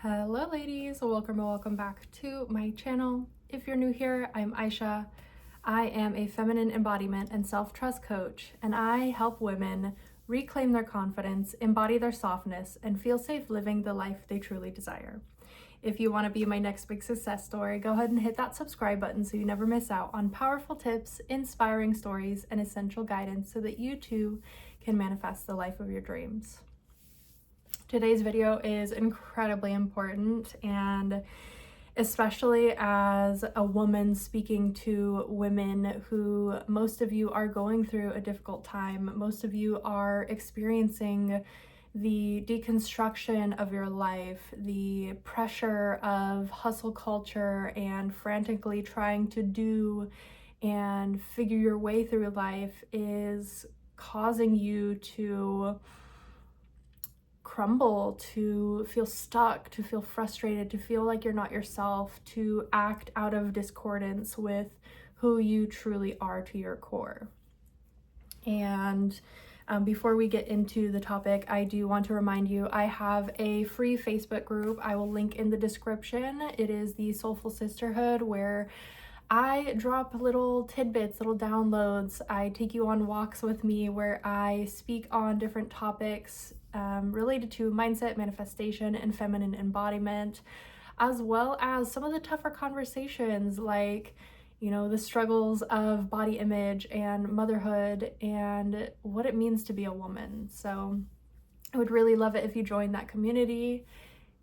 Hello ladies, welcome back to my channel. If you're new here, I'm Aisha. I am a feminine embodiment and self-trust coach, and I help women reclaim their confidence, embody their softness, and feel safe living the life they truly desire. If you want to be my next big success story, go ahead and hit that subscribe button so you never miss out on powerful tips, inspiring stories, and essential guidance so that you too can manifest the life of your dreams. Today's video is incredibly important, and especially as a woman speaking to women who most of you are going through a difficult time. Most of you are experiencing the deconstruction of your life, the pressure of hustle culture and frantically trying to do and figure your way through life is causing you to crumble, to feel stuck, to feel frustrated, to feel like you're not yourself, to act out of discordance with who you truly are to your core. And before we get into the topic, I do want to remind you I have a free Facebook group. I will link in the description. It is the Soulful Sisterhood, where I drop little tidbits, little downloads. I take you on walks with me where I speak on different topics related to mindset, manifestation, and feminine embodiment, as well as some of the tougher conversations like, the struggles of body image and motherhood and what it means to be a woman. So I would really love it if you joined that community.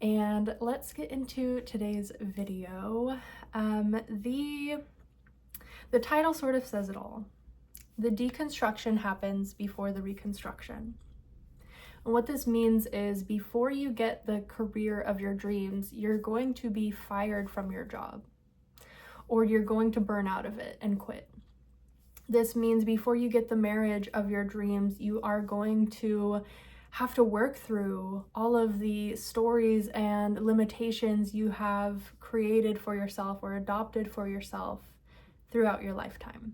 And let's get into today's video. The title sort of says it all. The deconstruction happens before the reconstruction. And what this means is before you get the career of your dreams, you're going to be fired from your job, or you're going to burn out of it and quit. This means before you get the marriage of your dreams, you are going to have to work through all of the stories and limitations you have created for yourself or adopted for yourself throughout your lifetime.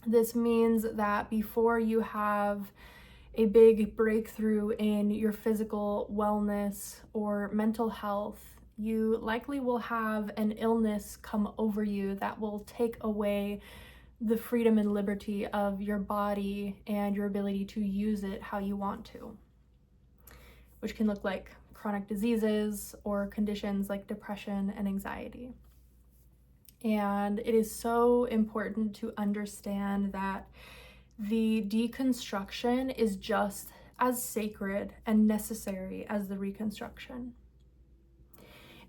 This means that before you have a big breakthrough in your physical wellness or mental health, you likely will have an illness come over you that will take away the freedom and liberty of your body and your ability to use it how you want to, which can look like chronic diseases or conditions like depression and anxiety. And it is so important to understand that the deconstruction is just as sacred and necessary as the reconstruction.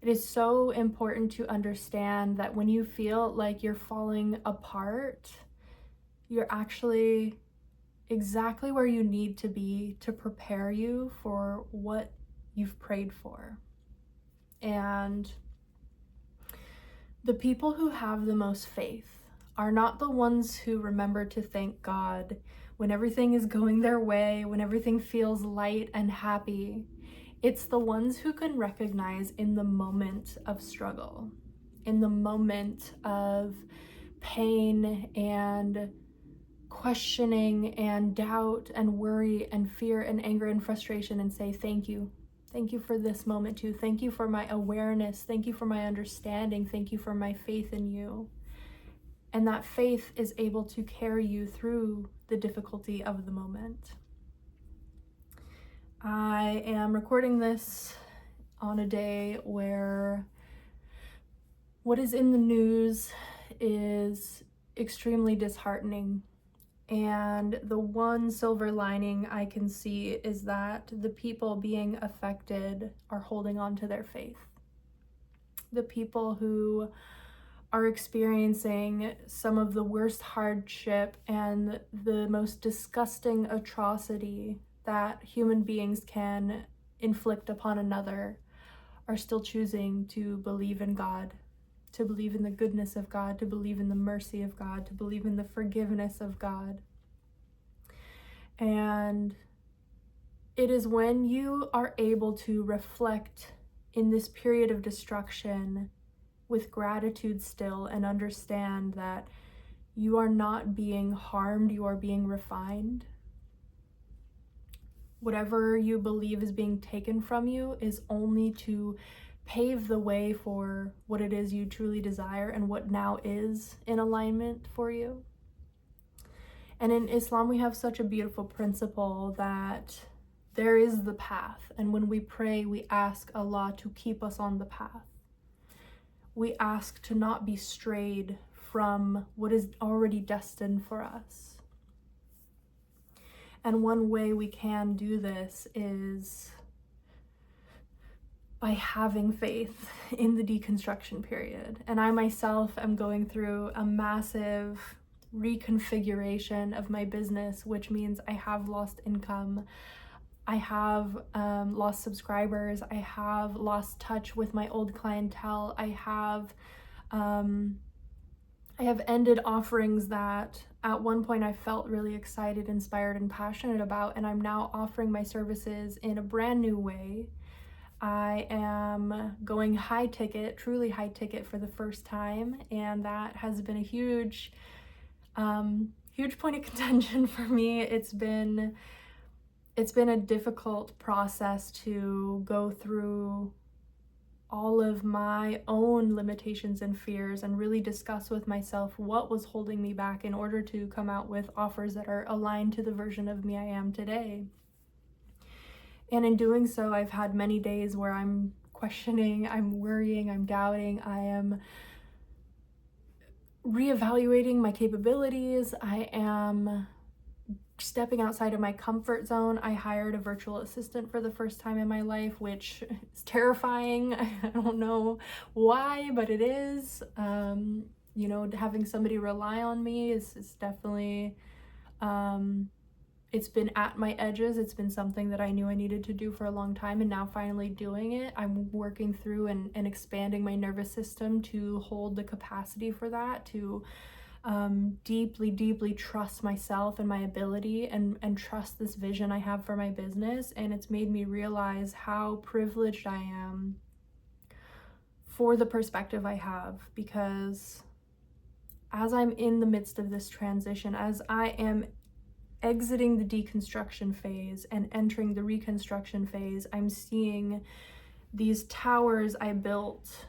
It is so important to understand that when you feel like you're falling apart, you're actually exactly where you need to be to prepare you for what you've prayed for. And the people who have the most faith are not the ones who remember to thank God when everything is going their way, when everything feels light and happy. It's the ones who can recognize in the moment of struggle, in the moment of pain and questioning and doubt and worry and fear and anger and frustration, and say, thank you. Thank you for this moment too. Thank you for my awareness. Thank you for my understanding. Thank you for my faith in you. And that faith is able to carry you through the difficulty of the moment. I am recording this on a day where what is in the news is extremely disheartening. And the one silver lining I can see is that the people being affected are holding on to their faith. The people who are experiencing some of the worst hardship and the most disgusting atrocity that human beings can inflict upon another are still choosing to believe in God, to believe in the goodness of God, to believe in the mercy of God, to believe in the forgiveness of God. And it is when you are able to reflect in this period of destruction with gratitude still, and understand that you are not being harmed, you are being refined. whatever you believe is being taken from you is only to pave the way for what it is you truly desire and what now is in alignment for you. And in Islam, we have such a beautiful principle that there is the path. And when we pray, we ask Allah to keep us on the path. We ask to not be strayed from what is already destined for us. And one way we can do this is by having faith in the deconstruction period. And I myself am going through a massive reconfiguration of my business, which means I have lost income. I have lost subscribers. I have lost touch with my old clientele. I have ended offerings that at one point I felt really excited, inspired, and passionate about, and I'm now offering my services in a brand new way. I am going high ticket, truly high ticket for the first time, and that has been a huge point of contention for me. It's been a difficult process to go through all of my own limitations and fears and really discuss with myself what was holding me back in order to come out with offers that are aligned to the version of me I am today. And in doing so, I've had many days where I'm questioning, I'm worrying, I'm doubting, I am reevaluating my capabilities, I am stepping outside of my comfort zone. I hired a virtual assistant for the first time in my life, which is terrifying. I don't know why, but it is. You know, having somebody rely on me is definitely, it's been at my edges. It's been something that I knew I needed to do for a long time, and now finally doing it. I'm working through and expanding my nervous system to hold the capacity for that, to deeply trust myself and my ability and trust this vision I have for my business. And it's made me realize how privileged I am for the perspective I have, because as I'm in the midst of this transition, as I am exiting the deconstruction phase and entering the reconstruction phase, I'm seeing these towers I built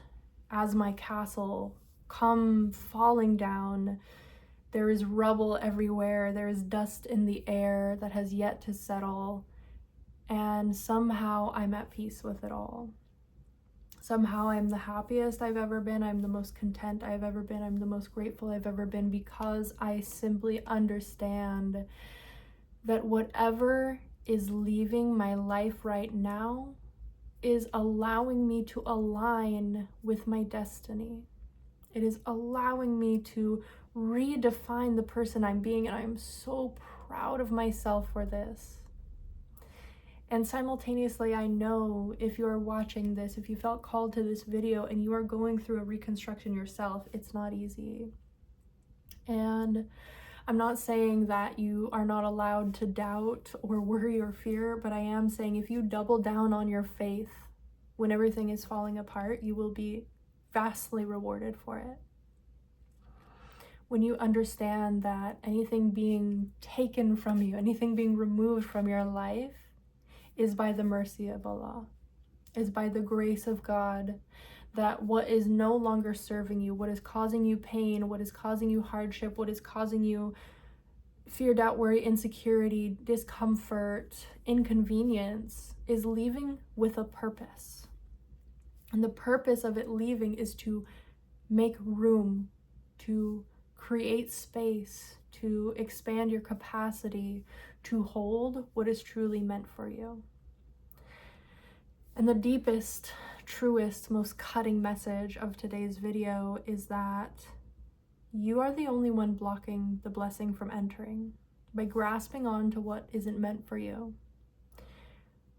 as my castle come falling down. There is rubble everywhere. There is dust in the air that has yet to settle. And somehow I'm at peace with it all. Somehow I'm the happiest I've ever been. I'm the most content I've ever been. I'm the most grateful I've ever been, because I simply understand that whatever is leaving my life right now is allowing me to align with my destiny. It is allowing me to redefine the person I'm being, and I'm so proud of myself for this. And simultaneously, I know if you are watching this, if you felt called to this video and you are going through a reconstruction yourself, it's not easy. And I'm not saying that you are not allowed to doubt or worry or fear, but I am saying if you double down on your faith when everything is falling apart, you will be vastly rewarded for it. When you understand that anything being taken from you, anything being removed from your life is by the mercy of Allah, is by the grace of God, that what is no longer serving you, what is causing you pain, what is causing you hardship, what is causing you fear, doubt, worry, insecurity, discomfort, inconvenience, is leaving with a purpose. And the purpose of it leaving is to make room, to create space, to expand your capacity to hold what is truly meant for you. And the deepest, truest, most cutting message of today's video is that you are the only one blocking the blessing from entering by grasping on to what isn't meant for you.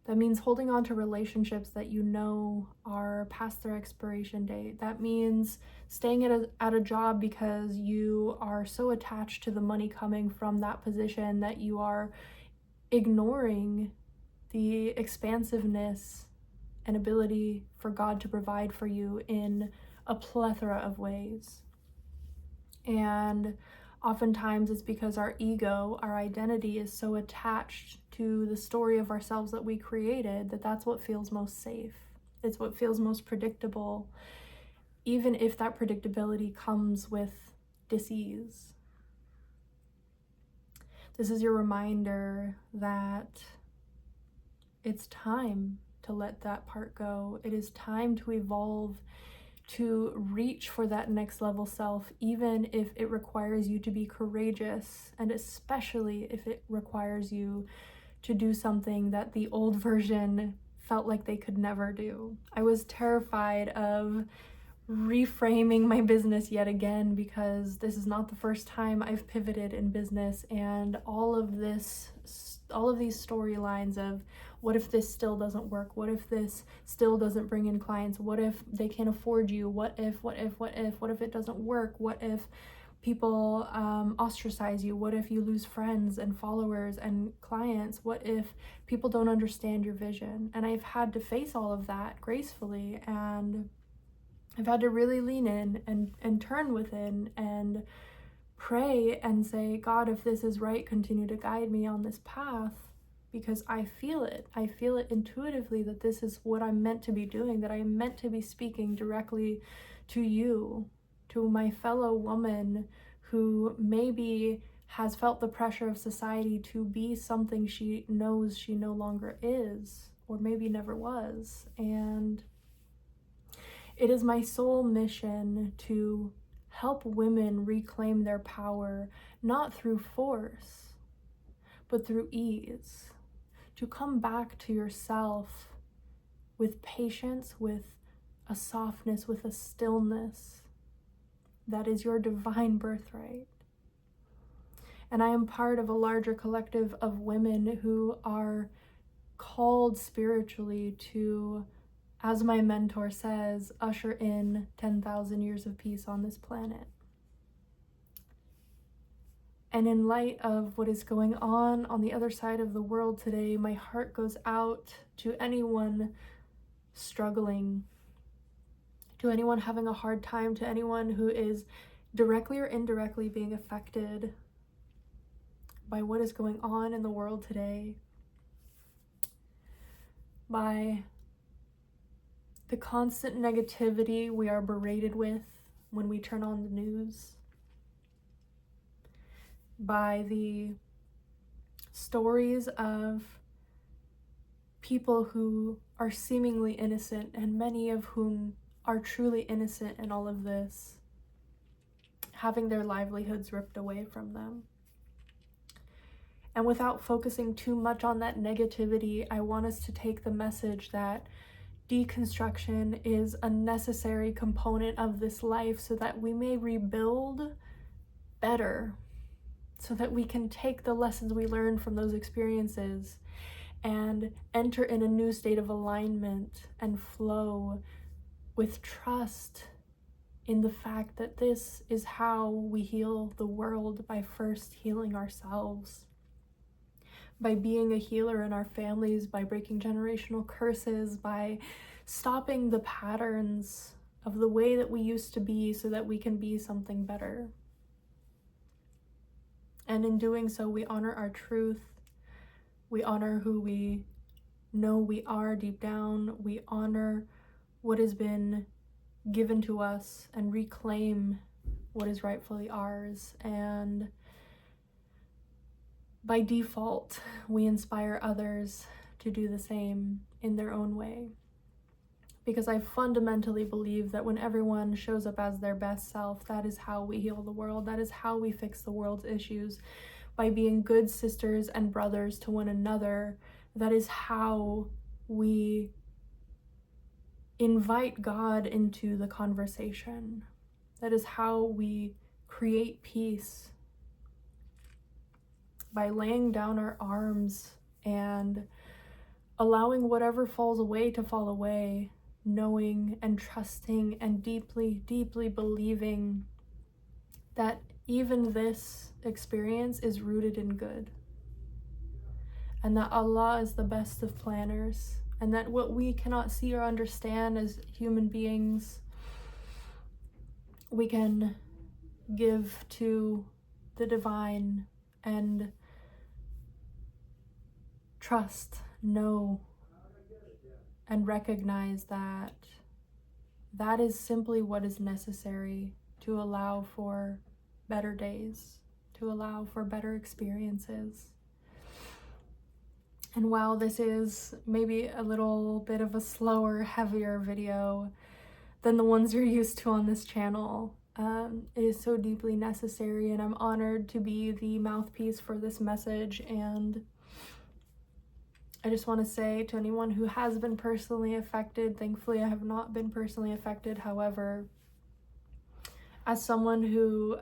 That means holding on to relationships that you know are past their expiration date. That means staying at a job because you are so attached to the money coming from that position that you are ignoring the expansiveness and ability for God to provide for you in a plethora of ways. And Oftentimes it's because our ego, our identity is so attached to the story of ourselves that we created that that's what feels most safe. It's what feels most predictable, even if that predictability comes with dis-ease. This is your reminder that it's time to let that part go. It is time to evolve, to reach for that next level self, even if it requires you to be courageous, and especially if it requires you to do something that the old version felt like they could never do. I was terrified of reframing my business yet again, because this is not the first time I've pivoted in business, and all of these storylines of what if this still doesn't work, what if this still doesn't bring in clients, what if they can't afford you, what if it doesn't work, what if people ostracize you, what if you lose friends and followers and clients, what if people don't understand your vision. And I've had to face all of that gracefully, and I've had to really lean in and turn within and pray and say, God, if this is right, continue to guide me on this path, because I feel it. I feel it intuitively that this is what I'm meant to be doing, that I am meant to be speaking directly to you, to my fellow woman who maybe has felt the pressure of society to be something she knows she no longer is, or maybe never was. And it is my soul mission to help women reclaim their power, not through force, but through ease. To come back to yourself with patience, with a softness, with a stillness that is your divine birthright. And I am part of a larger collective of women who are called spiritually to, as my mentor says, usher in 10,000 years of peace on this planet. And in light of what is going on the other side of the world today, my heart goes out to anyone struggling, to anyone having a hard time, to anyone who is directly or indirectly being affected by what is going on in the world today, by the constant negativity we are berated with when we turn on the news, by the stories of people who are seemingly innocent, and many of whom are truly innocent in all of this, having their livelihoods ripped away from them. And without focusing too much on that negativity, I want us to take the message that deconstruction is a necessary component of this life so that we may rebuild better, so that we can take the lessons we learned from those experiences and enter in a new state of alignment and flow with trust in the fact that this is how we heal the world, by first healing ourselves, by being a healer in our families, by breaking generational curses, by stopping the patterns of the way that we used to be so that we can be something better. And in doing so, we honor our truth. We honor who we know we are deep down. We honor what has been given to us and reclaim what is rightfully ours. And by default, we inspire others to do the same in their own way. Because I fundamentally believe that when everyone shows up as their best self, that is how we heal the world. That is how we fix the world's issues, by being good sisters and brothers to one another. That is how we invite God into the conversation. That is how we create peace, by laying down our arms and allowing whatever falls away to fall away, knowing and trusting and deeply, deeply believing that even this experience is rooted in good, and that Allah is the best of planners, and that what we cannot see or understand as human beings, we can give to the divine and trust, know, and recognize that that is simply what is necessary to allow for better days, to allow for better experiences. And while this is maybe a little bit of a slower, heavier video than the ones you're used to on this channel, it is so deeply necessary, and I'm honored to be the mouthpiece for this message. And I just want to say to anyone who has been personally affected, thankfully I have not been personally affected. However, as someone who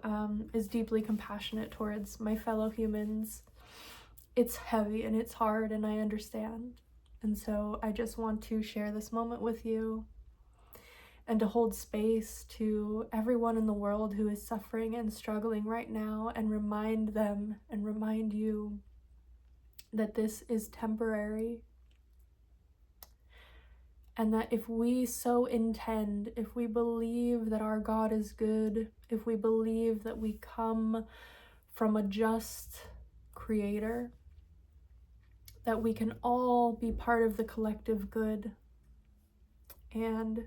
is deeply compassionate towards my fellow humans, it's heavy and it's hard, and I understand. And so I just want to share this moment with you and to hold space to everyone in the world who is suffering and struggling right now, and remind them and remind you that this is temporary. And that if we so intend, if we believe that our God is good, if we believe that we come from a just creator, that we can all be part of the collective good and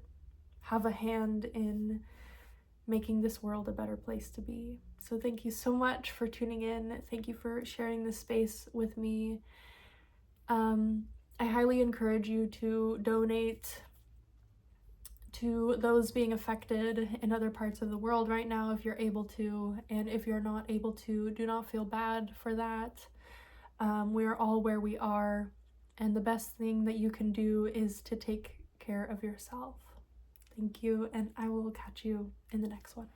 have a hand in making this world a better place to be. So thank you so much for tuning in. Thank you for sharing this space with me. I highly encourage you to donate to those being affected in other parts of the world right now if you're able to, and if you're not able to, do not feel bad for that. We are all where we are, and the best thing that you can do is to take care of yourself. Thank you, and I will catch you in the next one.